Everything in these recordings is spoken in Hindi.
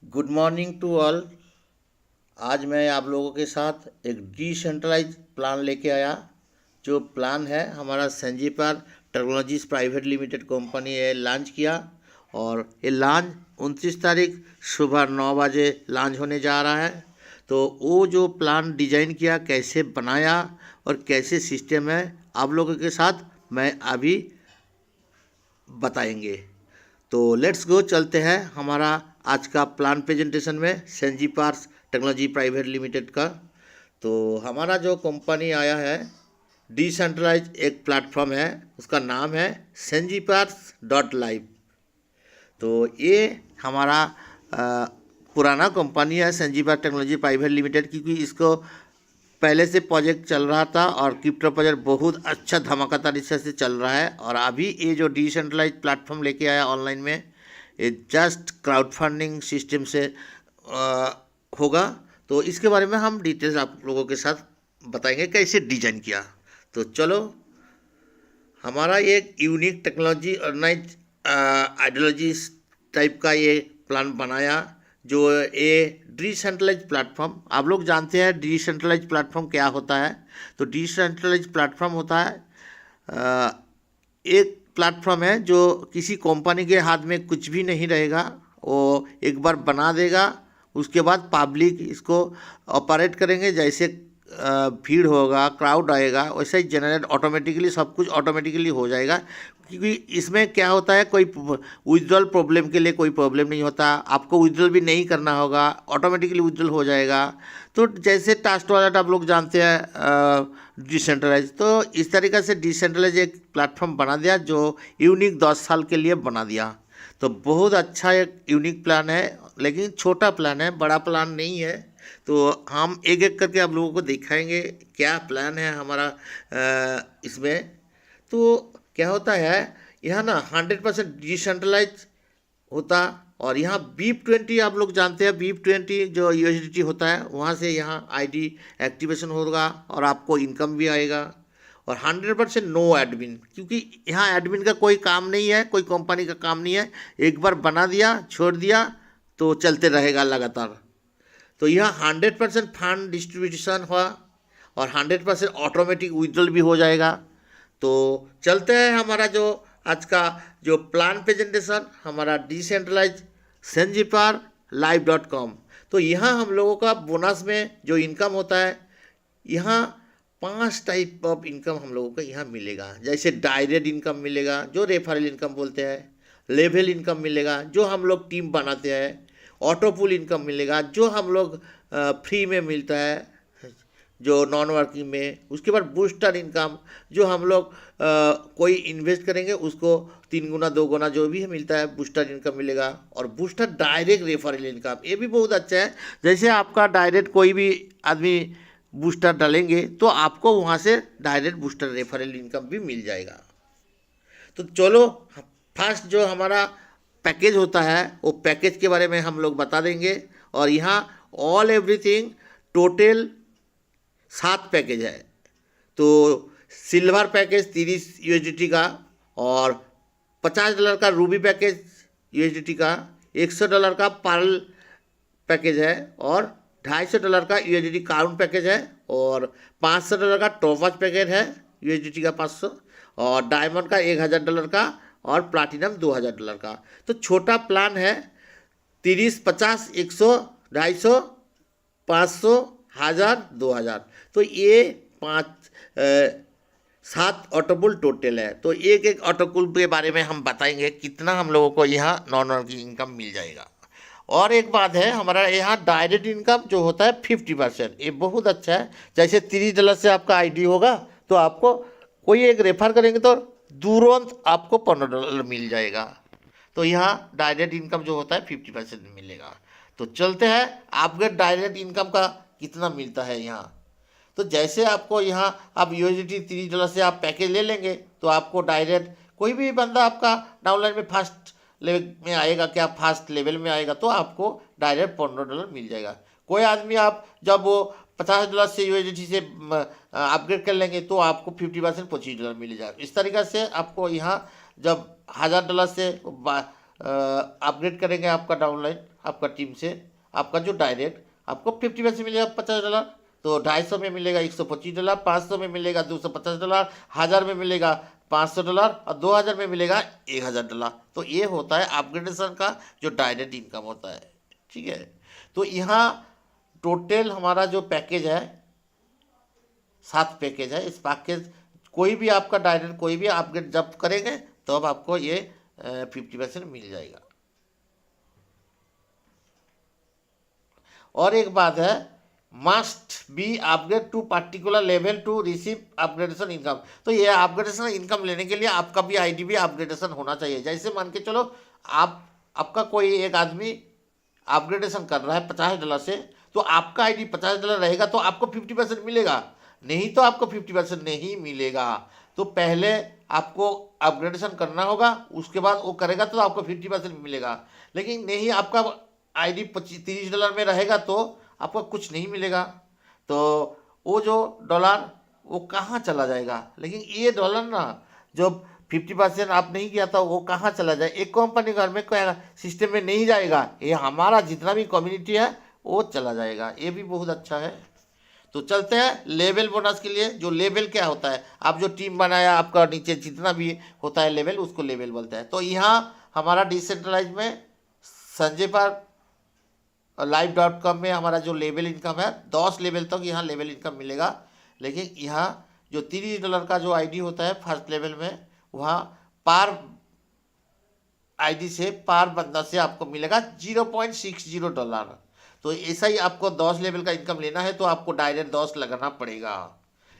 Good morning to all. आज मैं आप लोगों के साथ एक डिसेंट्रलाइज प्लान लेके आया। जो प्लान है हमारा संजीपार टेक्नोलॉजीज प्राइवेट लिमिटेड कंपनी है लॉन्च किया। और ये लॉन्च 29 तारीख सुबह 9 बजे लॉन्च होने जा रहा है। तो वो जो प्लान डिजाइन किया, कैसे बनाया और कैसे सिस्टम है, आप लोगों के साथ मैं अभी बताएंगे। तो लेट्स गो, चलते हैं हमारा आज का प्लान प्रेजेंटेशन में सेंजी पार्स टेक्नोलॉजी प्राइवेट लिमिटेड का। तो हमारा जो कंपनी आया है, डिसेंट्रलाइज एक प्लेटफॉर्म है, उसका नाम है सेंजी पार्स डॉट लाइव। तो ये हमारा पुराना कंपनी है सेंजी पार्स टेक्नोलॉजी प्राइवेट लिमिटेड, क्योंकि इसको पहले से प्रोजेक्ट चल रहा था और क्रिप्टो प्रोजेक्ट बहुत अच्छा धमाकेदार तरीके से चल रहा है। और अभी ये जो डिसेंट्रलाइज प्लेटफॉर्म लेके आया ऑनलाइन में, ये जस्ट क्राउड फंडिंग सिस्टम से होगा। तो इसके बारे में हम डिटेल्स आप लोगों के साथ बताएंगे कैसे डिजाइन किया। तो चलो, हमारा एक unique technology organize ideology type का ये प्लान बनाया। जो ये डिसेंट्रलाइज प्लेटफॉर्म, आप लोग जानते हैं डिसेंट्रलाइज प्लेटफॉर्म क्या होता है। तो डिसेंट्रलाइज प्लेटफॉर्म होता है एक प्लेटफॉर्म है जो किसी कंपनी के हाथ में कुछ भी नहीं रहेगा। वो एक बार बना देगा, उसके बाद पब्लिक इसको ऑपरेट करेंगे। जैसे भीड़ होगा, क्राउड आएगा, वैसे ही जनरेट ऑटोमेटिकली, सब कुछ ऑटोमेटिकली हो जाएगा। क्योंकि इसमें क्या होता है, कोई विड्रॉल प्रॉब्लम के लिए कोई प्रॉब्लम नहीं होता। आपको विड्रॉल भी नहीं करना होगा, ऑटोमेटिकली विड्रॉल हो जाएगा। तो जैसे ट्रस्ट वॉलेट आप लोग जानते हैं डिसेंट्रलाइज, तो इस तरीक़े से डिसेंट्रलाइज एक प्लेटफॉर्म बना दिया जो यूनिक 10 साल के लिए बना दिया। तो बहुत अच्छा एक यूनिक प्लान है, लेकिन छोटा प्लान है, बड़ा प्लान नहीं है। तो हम एक एक करके आप लोगों को दिखाएंगे क्या प्लान है हमारा इसमें। तो क्या होता है, यहाँ ना 100% डिसेंट्रलाइज होता। और यहाँ BIP20 आप लोग जानते हैं, BIP20 जो USDT होता है, वहाँ से यहाँ ID एक्टिवेशन होगा और आपको इनकम भी आएगा। और 100% नो एडमिन, क्योंकि यहाँ एडमिन का कोई काम नहीं है, कोई कंपनी का काम नहीं है। एक बार बना दिया, छोड़ दिया, तो चलते रहेगा लगातार। तो यह 100% फंड डिस्ट्रीब्यूशन हुआ और 100% ऑटोमेटिक विड्रॉल भी हो जाएगा। तो चलते हैं हमारा जो आज का जो प्लान प्रेजेंटेशन, हमारा डिसेंट्रलाइज सेंजीपार live.com। तो यहाँ हम लोगों का बोनस में जो इनकम होता है, यहाँ 5 टाइप ऑफ इनकम हम लोगों को यहाँ मिलेगा। जैसे डायरेक्ट इनकम मिलेगा, जो रेफरल इनकम बोलते हैं। लेवल इनकम मिलेगा, जो हम लोग टीम बनाते हैं। ऑटो पुल इनकम मिलेगा, जो हम लोग फ्री में मिलता है, जो नॉन वर्किंग में। उसके बाद बूस्टर इनकम, जो हम लोग कोई इन्वेस्ट करेंगे उसको 3 गुना 2 गुना जो भी मिलता है, बूस्टर इनकम मिलेगा। और बूस्टर डायरेक्ट रेफरल इनकम, ये भी बहुत अच्छा है। जैसे आपका डायरेक्ट कोई भी आदमी बूस्टर डालेंगे तो आपको वहाँ से डायरेक्ट बूस्टर रेफरल इनकम भी मिल जाएगा। तो चलो, फर्स्ट जो हमारा पैकेज होता है, वो पैकेज के बारे में हम लोग बता देंगे। और यहाँ ऑल एवरीथिंग टोटल 7 पैकेज है। तो सिल्वर पैकेज 30 USDT का, और $50 का रूबी पैकेज USDT का, $100 का पर्ल पैकेज है, और $250 का USDT क्राउन पैकेज है, और $500 का टॉपअप पैकेज है USDT का 500, और डायमंड का $1000 का, और प्लाटिनम $2000 का। तो छोटा प्लान है, 30, 50, 100, 250, 500, 1000, 2000। तो ये 7 ऑटोपुल टोटल है। तो एक एक ऑटोपुल के बारे में हम बताएंगे कितना हम लोगों को यहाँ नॉन वर्किंग इनकम मिल जाएगा। और एक बात है, हमारा यहाँ डायरेक्ट इनकम जो होता है 50%, ये बहुत अच्छा है। जैसे $30 से आपका ID होगा, तो आपको कोई एक रेफर करेंगे तो तुरंत आपको $15 मिल जाएगा। तो यहाँ डायरेक्ट इनकम जो होता है 50% मिलेगा। तो चलते हैं आपके डायरेक्ट इनकम का कितना मिलता है यहाँ। तो जैसे आपको यहाँ आप USDT $30 से आप पैकेज ले लेंगे, तो आपको डायरेक्ट कोई भी बंदा आपका डाउनलाइन में फर्स्ट लेवल में आएगा, क्या फर्स्ट लेवल में आएगा, तो आपको डायरेक्ट $15 मिल जाएगा। कोई आदमी आप जब वो $50 से USDT से अपग्रेड कर लेंगे, तो आपको 50% $25 मिल जाएगा। इस तरीक़े से आपको यहाँ जब $1000 से अपग्रेड करेंगे आपका डाउनलाइन आपका टीम से, आपका जो डायरेक्ट आपको 50% मिलेगा $50, तो 250 में मिलेगा $125, 500 में मिलेगा $250, 1000 में मिलेगा $500 और 2000 में मिलेगा $1000। तो ये होता है अपग्रेडेशन का जो डायरेक्ट इनकम होता है। ठीक है, तो यहाँ टोटल हमारा जो पैकेज है 7 पैकेज है। इस पैकेज कोई भी आपका डायरेक्ट कोई भी अपग्रेड जब करेंगे तो अब आपको ये 50% मिल जाएगा। और एक बात है, must be upgrade to particular level to receive upgradation income. तो ये अपग्रेडेशन इनकम लेने के लिए आपका भी आईडी भी अपग्रेडेशन होना चाहिए। जैसे मान के चलो आपका कोई एक आदमी अपग्रेडेशन कर रहा है $50 से, तो आपका आईडी $50 रहेगा तो आपको 50% मिलेगा, नहीं तो आपको 50% नहीं मिलेगा। तो पहले आपको अपग्रेडेशन करना होगा, उसके बाद वो करेगा तो आपको 50% मिलेगा। लेकिन नहीं, आपका आईडी $30 में रहेगा तो आपको कुछ नहीं मिलेगा। तो वो जो डॉलर वो कहाँ चला जाएगा। लेकिन ये डॉलर ना जो 50% आप नहीं किया था वो कहाँ चला जाए, एक कंपनी घर में कोई सिस्टम में नहीं जाएगा, ये हमारा जितना भी कम्युनिटी है वो चला जाएगा। ये भी बहुत अच्छा है। तो चलते हैं लेवल बोनस के लिए। जो लेवल क्या होता है, आप जो टीम बनाया आपका नीचे जितना भी होता है लेवल, उसको लेवल बोलते हैं। तो यहाँ हमारा डिसेंट्रलाइज में संजय पर live.com में हमारा जो लेवल इनकम है 10 लेवल तक यहाँ लेवल इनकम मिलेगा। लेकिन यहाँ जो $30 का जो आईडी होता है फर्स्ट लेवल में, वहाँ पार आईडी से पार बंदा से आपको मिलेगा $0.60। तो ऐसा ही आपको 10 लेवल का इनकम लेना है तो आपको डायरेक्ट 10 लगाना पड़ेगा।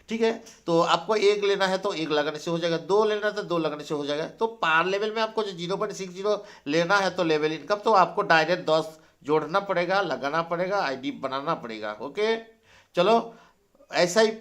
ठीक है, तो आपको 1 लेना है तो 1 लगाने से हो जाएगा, 2 लेना है तो 2 लगाने से हो जाएगा। तो पार लेवल में आपको जो 0.60 लेना है तो लेवल इनकम, तो आपको डायरेक्ट 10 जोड़ना पड़ेगा, लगाना पड़ेगा, आईडी बनाना पड़ेगा। ओके, चलो ऐसा ही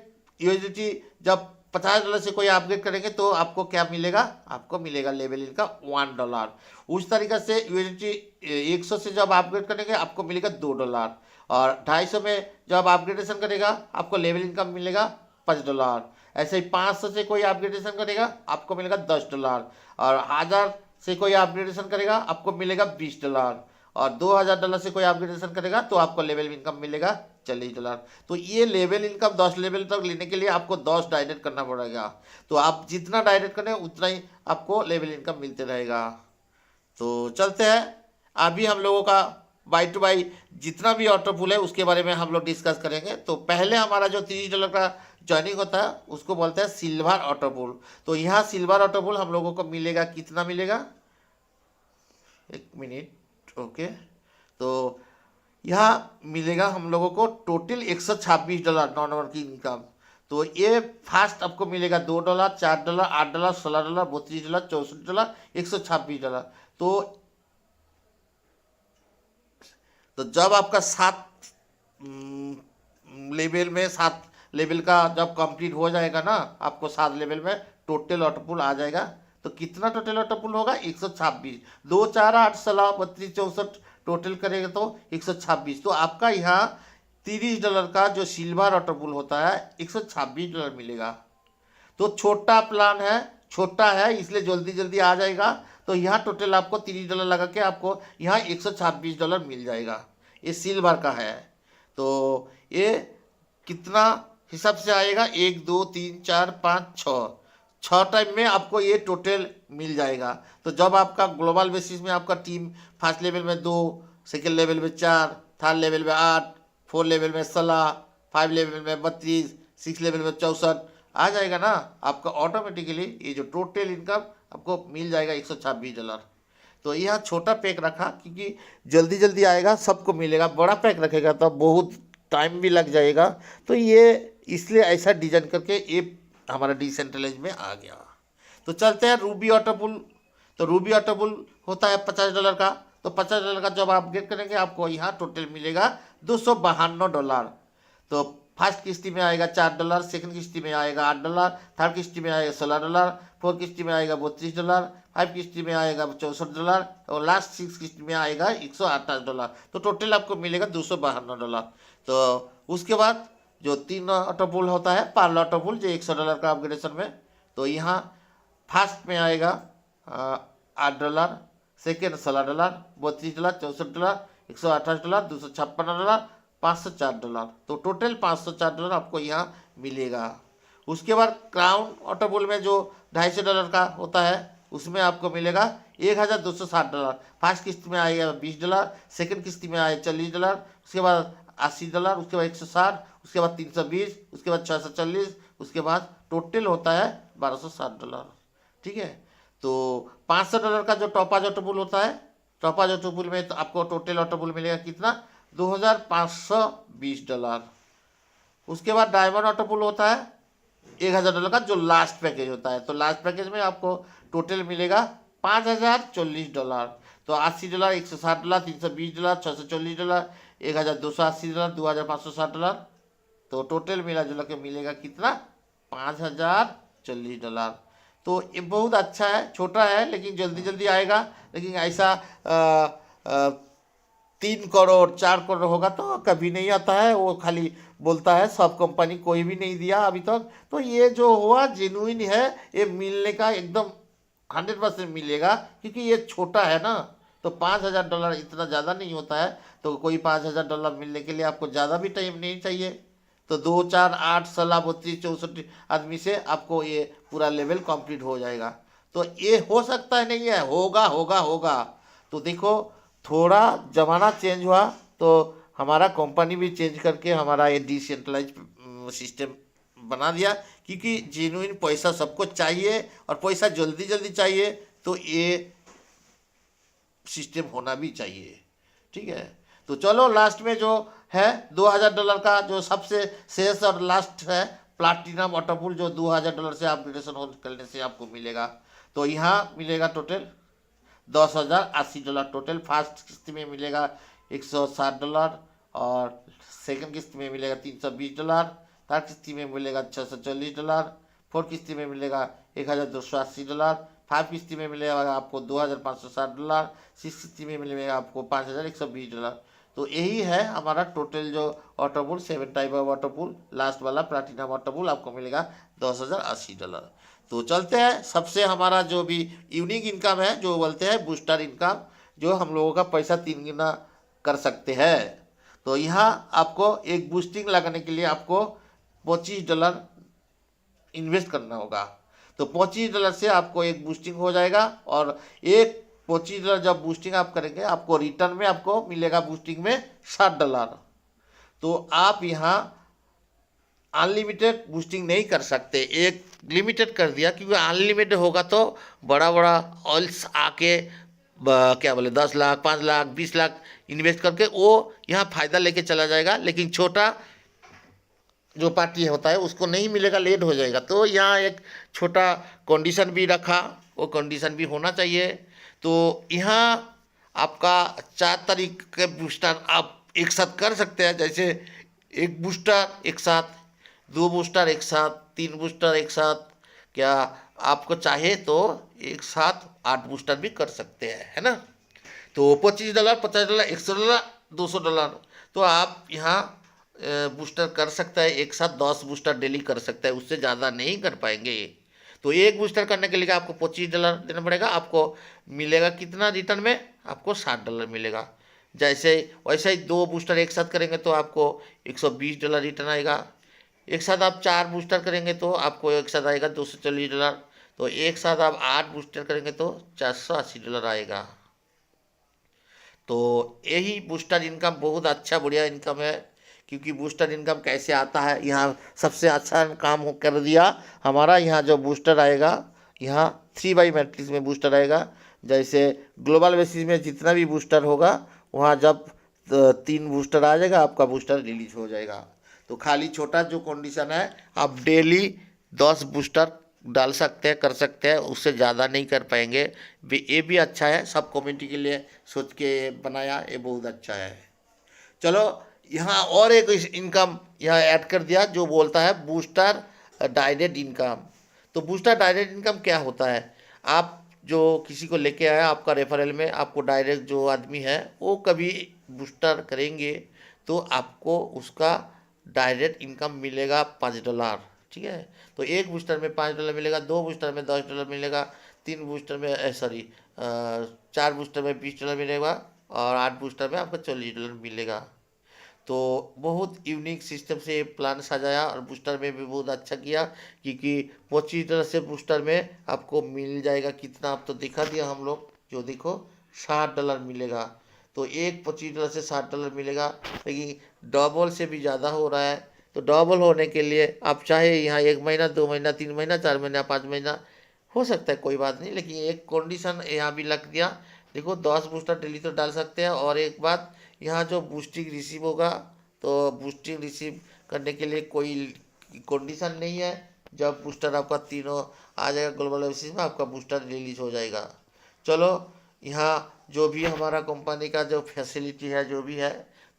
यूएसडीटी जब $50 से कोई अपग्रेड करेंगे तो आपको क्या मिलेगा, आपको मिलेगा लेवल इनकम $1। उस तरीके से यूएसडीटी 100 से जब अपग्रेड करेंगे आपको मिलेगा $2, और 250 में जब अपग्रेडेशन करेगा आपको लेवल इनकम मिलेगा $5। ऐसे ही 500 से कोई अपग्रेडेशन करेगा आपको मिलेगा $10, और 1000 से कोई अपग्रेडेशन करेगा आपको मिलेगा $20, और $2000 से कोई अपग्रेडेशन करेगा तो आपको लेवल इनकम मिलेगा $40। तो ये लेवल इनकम 10 लेवल तक लेने के लिए आपको 10 डायरेक्ट करना पड़ेगा। तो आप जितना डायरेक्ट करें उतना ही आपको लेवल इनकम मिलते रहेगा। तो चलते हैं, अभी हम लोगों का बाई टू बाई जितना भी ऑटो पुल है उसके बारे में हम लोग डिस्कस करेंगे। तो पहले हमारा जो $30 का ज्वाइनिंग होता है उसको बोलते हैं सिल्वर ऑटो पुल। तो यहाँ सिल्वर ऑटो पुल हम लोगों को मिलेगा, कितना मिलेगा, 1 मिनट। ओके, तो यहाँ मिलेगा हम लोगों को टोटल $126 नॉन वर्किंग इनकम। तो ये फास्ट आपको मिलेगा $2, $4, $8, $16, $32, $64, $126। तो जब आपका 7 लेवल में 7 लेवल का जब कंप्लीट हो जाएगा ना, आपको 7 लेवल में टोटल ऑटोपुल आ जाएगा। तो कितना टोटल ऑटोपुल होगा, 126। 2, 4, 8, 16, 32, 64 टोटल करेगा तो 126। तो आपका यहाँ $30 का जो सिल्वर ऑटोपुल होता है $126 मिलेगा। तो छोटा प्लान है, छोटा है इसलिए जल्दी जल्दी आ जाएगा। तो यहाँ टोटल आपको $30 लगा के आपको यहाँ $126 मिल जाएगा। ये सिल्वर का है। तो ये कितना हिसाब से आएगा, 1, 2, 3, 4, 5, 6 टाइम में आपको ये टोटल मिल जाएगा। तो जब आपका ग्लोबल बेसिस में आपका टीम फर्स्ट लेवल में 2, सेकेंड लेवल में 4, थर्ड लेवल में 8, 4 लेवल में 16, 5 लेवल में 32, 6 लेवल में 64 आ जाएगा ना, आपका ऑटोमेटिकली ये जो टोटल इनकम आपको मिल जाएगा $126। तो यह छोटा पैक रखा क्योंकि जल्दी जल्दी आएगा, सबको मिलेगा। बड़ा पैक रखेगा तो बहुत टाइम भी लग जाएगा। तो ये इसलिए ऐसा डिजाइन करके ये हमारा डिसेंट्रलाइज में आ गया। तो चलते हैं रूबी ऑटोपुल। तो रूबी ऑटोपुल होता है $50 का। तो $50 का जब आप अपग्रेड करेंगे आपको यहाँ टोटल मिलेगा $252। तो फर्स्ट किस्ती में आएगा $4, सेकंड किस्ती में आएगा $8, थर्ड किस्ती में आएगा $16, फोर्थ किस्ती में आएगा $32, 5 किस्ती में आएगा $64, और लास्ट 6 किस्ती में आएगा $128। तो टोटल आपको मिलेगा $252। तो उसके बाद जो 3 ऑटोपुल होता है पार्ल ऑटोपुल जो $100 का अपग्रेडेशन में, तो यहाँ फर्स्ट में आएगा $8, सेकेंड $16, $32, $64, $128, $256, $504। तो टोटल $504 आपको यहाँ मिलेगा। उसके बाद क्राउन ऑटोमोबाइल में जो $250 का होता है उसमें आपको मिलेगा $1260। फर्स्ट किस्त में आएगा $20, सेकंड किस्त में आएगा $40, उसके बाद $80, उसके बाद 160, उसके बाद 320, उसके बाद 640, उसके बाद टोटल होता है $1260। ठीक है। तो $500 का जो टॉपाज ऑटोमोबाइल होता है, टॉपाज ऑटोमोबाइल में तो आपको टोटल ऑटोमोबाइल मिलेगा कितना, $2520। उसके बाद डायमंड ऑटोमोबाइल होता है $1000 का, जो लास्ट पैकेज होता है। तो लास्ट पैकेज में आपको टोटल मिलेगा $5040। तो $80, $160, $320, $640, $1280, $2560। तो टोटल मिला जुला के मिलेगा कितना, $5040। तो ये बहुत अच्छा है, छोटा है लेकिन जल्दी जल्दी आएगा। लेकिन ऐसा 3 करोड़ 4 करोड़ होगा तो कभी नहीं आता है, वो खाली बोलता है। सब कंपनी कोई भी नहीं दिया अभी तक। तो ये जो हुआ जेन्युइन है, ये मिलने का एकदम 100% मिलेगा, क्योंकि ये छोटा है ना। तो $5000 इतना ज़्यादा नहीं होता है। तो कोई $5000 मिलने के लिए आपको ज़्यादा भी टाइम नहीं चाहिए। तो 2 4 8 16 32 64 आदमी से आपको ये पूरा लेवल कंप्लीट हो जाएगा। तो ये हो सकता है, नहीं है, होगा होगा होगा। तो देखो, थोड़ा ज़माना चेंज हुआ तो हमारा कंपनी भी चेंज करके हमारा ये डिसेंट्रलाइज सिस्टम बना दिया, क्योंकि जेन्युइन पैसा सबको चाहिए और पैसा जल्दी जल्दी चाहिए। तो ये सिस्टम होना भी चाहिए। ठीक है। तो चलो, लास्ट में जो है $2000 का जो सबसे शेष और लास्ट है प्लाटिनम ऑटोमोबाइल, जो $2000 से अपग्रेडेशन होल्ड करने से आपको मिलेगा। तो यहाँ मिलेगा टोटल $10,080। टोटल फर्स्ट किस्त में मिलेगा $160, और सेकंड किस्त में मिलेगा $320, थर्ड किस्त में मिलेगा $640, फोर्थ किस्त में मिलेगा $1280, फाइव किस्त में मिलेगा आपको $2560, सिक्स किस्त में मिलेगा आपको $5120। तो यही है हमारा टोटल जो automobile 7 type of automobile, last वाला प्लैटिनम ऑटोमोबाइल आपको मिलेगा $10,080। तो चलते हैं, सबसे हमारा जो भी यूनिक इनकम है, जो बोलते हैं बूस्टर इनकम, जो हम लोगों का पैसा 3 गुना कर सकते हैं। तो यहाँ आपको एक बूस्टिंग लगाने के लिए आपको $25 इन्वेस्ट करना होगा। तो $25 से आपको एक बूस्टिंग हो जाएगा, और एक $25 जब बूस्टिंग आप करेंगे, आपको रिटर्न में आपको मिलेगा बूस्टिंग में $60। तो आप यहाँ अनलिमिटेड बूस्टिंग नहीं कर सकते, एक लिमिटेड कर दिया, क्योंकि अनलिमिटेड होगा तो बड़ा बड़ा ऑल्स आके क्या बोले 10 लाख 5 लाख 20 लाख इन्वेस्ट करके वो यहाँ फ़ायदा लेके चला जाएगा। लेकिन छोटा जो पार्टी होता है उसको नहीं मिलेगा, लेट हो जाएगा। तो यहाँ एक छोटा कंडीशन भी रखा, वो कंडीशन भी होना चाहिए। तो यहाँ आपका 4 तरीके के बूस्टर आप एक साथ कर सकते हैं। जैसे एक बूस्टर एक साथ, 2 बूस्टर एक साथ, 3 बूस्टर एक साथ, क्या आपको चाहे तो एक साथ 8 बूस्टर भी कर सकते हैं, है ना। तो $25 $50 $100 $200, तो आप यहाँ बूस्टर कर सकता है। एक साथ 10 बूस्टर डेली कर सकता है, उससे ज़्यादा नहीं कर पाएंगे। तो एक बूस्टर करने के लिए आपको $25 देना पड़ेगा। आपको मिलेगा कितना रिटर्न में, आपको $60 मिलेगा। जैसे वैसे ही 2 बूस्टर एक साथ करेंगे तो आपको $120 रिटर्न आएगा। एक साथ आप 4 बूस्टर करेंगे तो आपको एक साथ आएगा $240। तो एक साथ आप 8 बूस्टर करेंगे तो $480 आएगा। तो यही बूस्टर इनकम बहुत अच्छा बढ़िया इनकम है। क्योंकि बूस्टर इनकम कैसे आता है, यहाँ सबसे अच्छा काम कर दिया हमारा। यहाँ जो बूस्टर आएगा, यहाँ 3 बाई मैट्रिक्स में बूस्टर आएगा। जैसे ग्लोबल बेसिस में जितना भी बूस्टर होगा, वहाँ जब 3 बूस्टर आ जाएगा, आपका बूस्टर रिलीज हो जाएगा। तो खाली छोटा जो कंडीशन है, आप डेली 10 बूस्टर डाल सकते हैं, कर सकते हैं, उससे ज़्यादा नहीं कर पाएंगे। ये भी अच्छा है, सब कम्युनिटी के लिए सोच के बनाया, ये बहुत अच्छा है। चलो, यहाँ और एक इनकम यहाँ ऐड कर दिया, जो बोलता है बूस्टर डायरेक्ट इनकम। तो बूस्टर डायरेक्ट इनकम क्या होता है, आप जो किसी को लेके आया आपका रेफरल में, आपको डायरेक्ट जो आदमी है वो कभी बूस्टर करेंगे तो आपको उसका डायरेक्ट इनकम मिलेगा $5। ठीक है। तो एक बूस्टर में $5 मिलेगा, 2 बूस्टर में $10 मिलेगा, 3 बूस्टर में 4 बूस्टर में $20 मिलेगा और 8 बूस्टर में आपको $40 मिलेगा। तो बहुत यूनिक सिस्टम से ये प्लान सजाया और बूस्टर में भी बहुत अच्छा किया, क्योंकि $25 से बूस्टर में आपको मिल जाएगा कितना, आप तो दिखा दिया हम लोग, जो देखो $60 मिलेगा। तो एक $25 से $60 मिलेगा, लेकिन डबल से भी ज़्यादा हो रहा है। तो डबल होने के लिए आप चाहे यहाँ 1 महीना, 2 महीना, 3 महीना, 4 महीना, 5 महीना हो सकता है, कोई बात नहीं, लेकिन एक कंडीशन यहाँ भी लग दिया। देखो 10 बूस्टर डेली तो डाल सकते हैं, और एक बात, यहाँ जो बूस्टिंग रिसीव होगा, तो बूस्टिंग रिसीव करने के लिए कोई कंडीशन नहीं है। जब बूस्टर आपका तीनों आ जाएगा ग्लोबल बेसिस में, आपका बूस्टर रिलीज हो जाएगा। चलो, यहाँ जो भी हमारा कंपनी का जो फैसिलिटी है, जो भी है,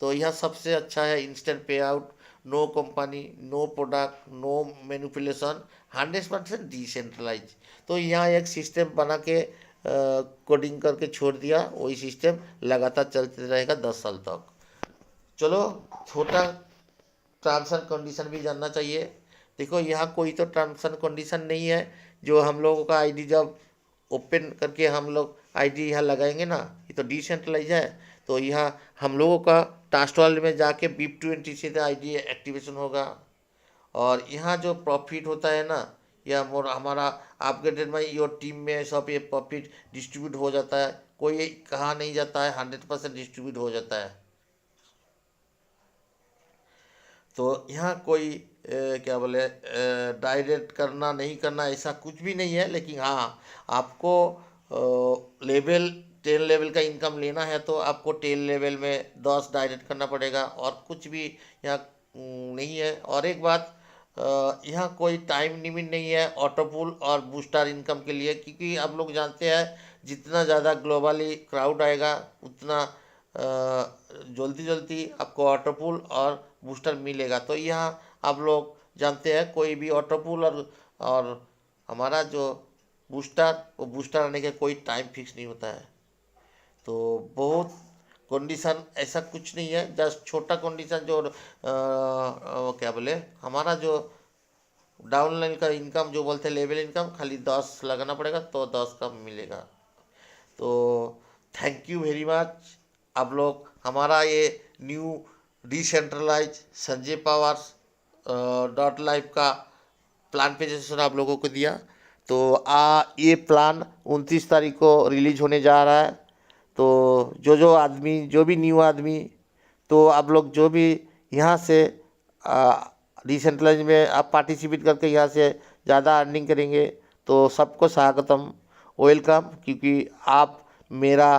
तो यह सबसे अच्छा है। Instant pay out, no company, no product, no manipulation, 100% decentralize. तो यहाँ एक सिस्टम बना के कोडिंग करके छोड़ दिया, वही सिस्टम लगातार चलते रहेगा 10 साल तक। चलो, छोटा टर्म्स एंड कंडीशन भी जानना चाहिए। देखो, यहाँ कोई तो टर्म्स एंड कंडीशन नहीं है। जो हम लोगों का आईडी जब ओपन करके हम लोग आईडी यहाँ लगाएंगे ना, ये तो डिसेंट्रलाइज है। तो यहाँ हम लोगों का ट्रस्ट वॉलेट में जाके BIP20 से आईडी एक्टिवेशन होगा। और यहाँ जो प्रॉफिट होता है ना, यह मोर हमारा अपग्रेडेड में योर टीम में सब ये प्रॉफिट डिस्ट्रीब्यूट हो जाता है। कोई कहा नहीं जाता है, 100% डिस्ट्रीब्यूट हो जाता है। तो यहाँ कोई क्या बोले, डायरेक्ट करना नहीं करना ऐसा कुछ भी नहीं है। लेकिन हाँ, आपको लेवल 10 लेवल का इनकम लेना है तो आपको 10 लेवल में 10 डायरेक्ट करना पड़ेगा, और कुछ भी यहाँ नहीं है। और एक बात, यहाँ कोई टाइम लिमिट नहीं है ऑटोपुल और बूस्टर इनकम के लिए, क्योंकि आप लोग जानते हैं जितना ज़्यादा ग्लोबली क्राउड आएगा, उतना जल्दी जल्दी आपको ऑटोपुल और बूस्टर मिलेगा। तो यहाँ आप लोग जानते हैं, कोई भी ऑटोपुल और हमारा जो बूस्टर, वो बूस्टर आने के कोई टाइम फिक्स नहीं होता है। तो बहुत कंडीशन ऐसा कुछ नहीं है, जस्ट छोटा कंडीशन जो क्या बोले, हमारा जो डाउनलाइन का इनकम जो बोलते हैं लेवल इनकम, खाली 10 लगाना पड़ेगा तो 10 का मिलेगा। तो थैंक यू वेरी मच। आप लोग हमारा ये new decentralize Sanjay powers .live का प्लान प्रेजेंटेशन आप लोगों को दिया। तो ये प्लान 29 तारीख को रिलीज होने जा रहा है। तो जो आदमी, जो भी न्यू आदमी, तो आप लोग जो भी यहाँ से डिसेंट्रलाइज में आप पार्टिसिपेट करके यहाँ से ज़्यादा अर्निंग करेंगे, तो सबको स्वागतम, वेलकम। क्योंकि आप मेरा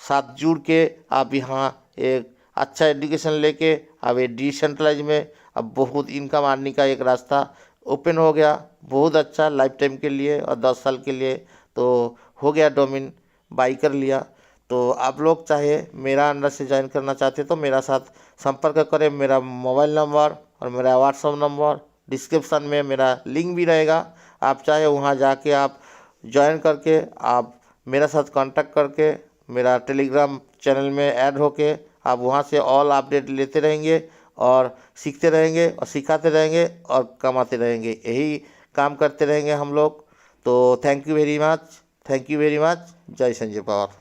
साथ जुड़ के आप यहाँ एक अच्छा एजुकेशन लेके अब ये डिसेंट्रलाइज में अब बहुत इनकम आने का एक रास्ता ओपन हो गया, बहुत अच्छा लाइफ टाइम के लिए और 10 साल के लिए तो हो गया, डोमेन बाई कर लिया। तो आप लोग चाहे मेरा अंडर से ज्वाइन करना चाहते तो मेरा साथ संपर्क करें। मेरा मोबाइल नंबर और मेरा व्हाट्सअप नंबर डिस्क्रिप्शन में मेरा लिंक भी रहेगा। आप चाहे वहां जाके आप ज्वाइन करके आप मेरा साथ कांटेक्ट करके मेरा टेलीग्राम चैनल में ऐड होके आप वहां से ऑल अपडेट लेते रहेंगे और सीखते रहेंगे और सिखाते रहेंगे और कमाते रहेंगे। यही काम करते रहेंगे हम लोग। तो thank you very much, thank you very much. जय संजय पावर।